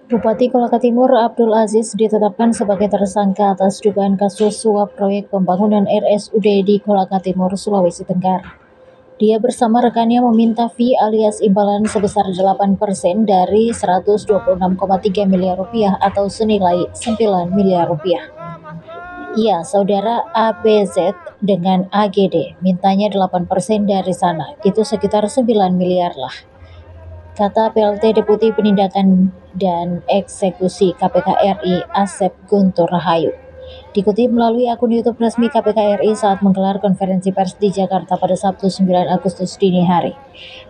Bupati Kolaka Timur Abdul Aziz ditetapkan sebagai tersangka atas dugaan kasus suap proyek pembangunan RSUD di Kolaka Timur, Sulawesi Tenggara. Dia bersama rekannya meminta fee alias imbalan sebesar 8% dari 126,3 miliar rupiah atau senilai 9 miliar rupiah. Iya, saudara ABZ dengan AGD mintanya 8% dari sana, itu sekitar 9 miliar lah. Kata PLT Deputi Penindakan dan Eksekusi KPK RI Asep Guntur Rahayu. Dikutip melalui akun YouTube resmi KPK RI saat menggelar konferensi pers di Jakarta pada Sabtu 9 Agustus dini hari.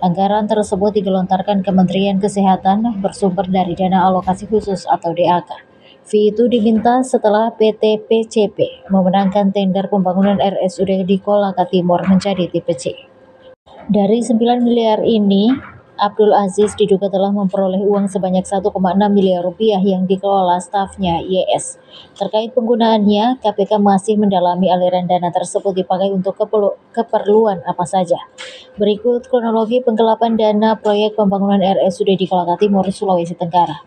Anggaran tersebut digelontarkan Kementerian Kesehatan bersumber dari dana alokasi khusus atau DAK. Fee itu diminta setelah PT PCP memenangkan tender pembangunan RSUD di Kolaka Timur menjadi tipe C. Dari 9 miliar ini, Abdul Aziz diduga telah memperoleh uang sebanyak 1,6 miliar rupiah yang dikelola stafnya YS. Terkait penggunaannya, KPK masih mendalami aliran dana tersebut dipakai untuk keperluan apa saja. Berikut kronologi penggelapan dana proyek pembangunan RSUD di Kolaka Timur, Sulawesi Tenggara.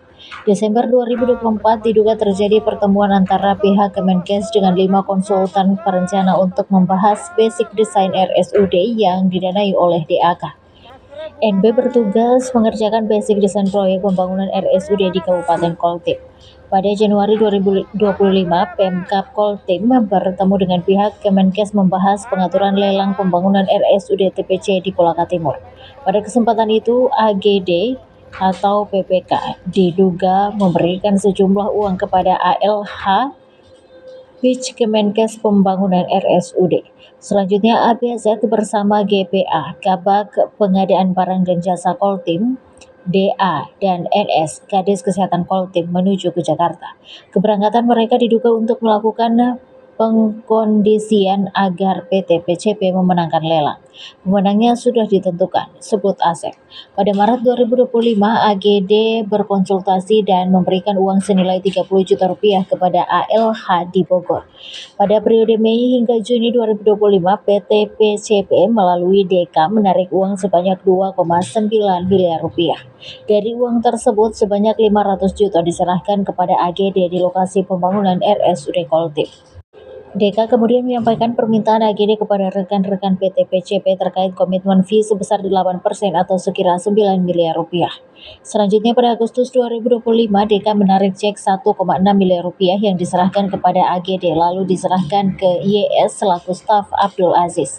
Desember 2024 diduga terjadi pertemuan antara pihak Kemenkes dengan 5 konsultan perencana untuk membahas basic design RSUD yang didanai oleh DAK. NB bertugas mengerjakan basic desain proyek pembangunan RSUD di Kabupaten Koltim. Pada Januari 2025, Pemkab Koltim bertemu dengan pihak Kemenkes membahas pengaturan lelang pembangunan RSUD TPC di Kolaka Timur. Pada kesempatan itu, AGD atau PPK diduga memberikan sejumlah uang kepada ALH Pitch Kemenkes Pembangunan RSUD. Selanjutnya ABZ bersama GPA, Kabag Pengadaan Barang dan Jasa Koltim, DA, dan NS, Kadis Kesehatan Koltim menuju ke Jakarta. Keberangkatan mereka diduga untuk melakukan pengkondisian agar PT PCP memenangkan lelang. Pemenangnya sudah ditentukan, sebut Asep. Pada Maret 2025, AGD berkonsultasi dan memberikan uang senilai 30 juta rupiah kepada ALH di Bogor. Pada periode Mei hingga Juni 2025, PT PCP melalui DK menarik uang sebanyak 2,9 miliar rupiah. Dari uang tersebut, sebanyak 500 juta diserahkan kepada AGD di lokasi pembangunan RSUD Koltim. DK kemudian menyampaikan permintaan AGD kepada rekan-rekan PT PCP terkait komitmen fee sebesar 8% atau sekira 9 miliar rupiah. Selanjutnya pada Agustus 2025, DK menarik cek 1,6 miliar rupiah yang diserahkan kepada AGD lalu diserahkan ke YS selaku staf Abdul Aziz.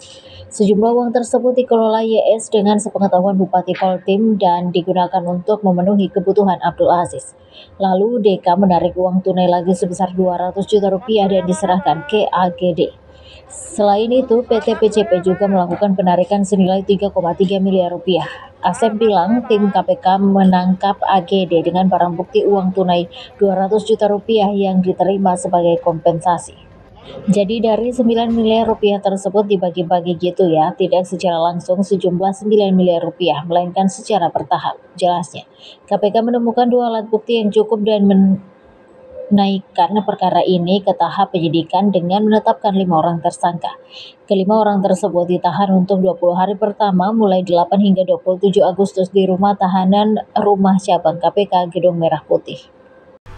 Sejumlah uang tersebut dikelola YS dengan sepengetahuan Bupati Koltim dan digunakan untuk memenuhi kebutuhan Abdul Aziz. Lalu DK menarik uang tunai lagi sebesar 200 juta rupiah dan diserahkan ke AGD. Selain itu, PT PCP juga melakukan penarikan senilai 3,3 miliar rupiah. Asep bilang tim KPK menangkap AGD dengan barang bukti uang tunai 200 juta rupiah yang diterima sebagai kompensasi. Jadi dari 9 miliar rupiah tersebut dibagi-bagi gitu ya, tidak secara langsung sejumlah 9 miliar rupiah, melainkan secara bertahap, jelasnya. KPK menemukan 2 alat bukti yang cukup dan menaikkan perkara ini ke tahap penyidikan dengan menetapkan 5 orang tersangka. Kelima orang tersebut ditahan untuk 20 hari pertama mulai 8 hingga 27 Agustus di rumah tahanan Rumah Cabang KPK Gedung Merah Putih.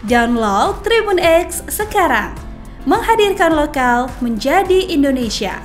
Download Tribun X sekarang. Menghadirkan lokal menjadi Indonesia.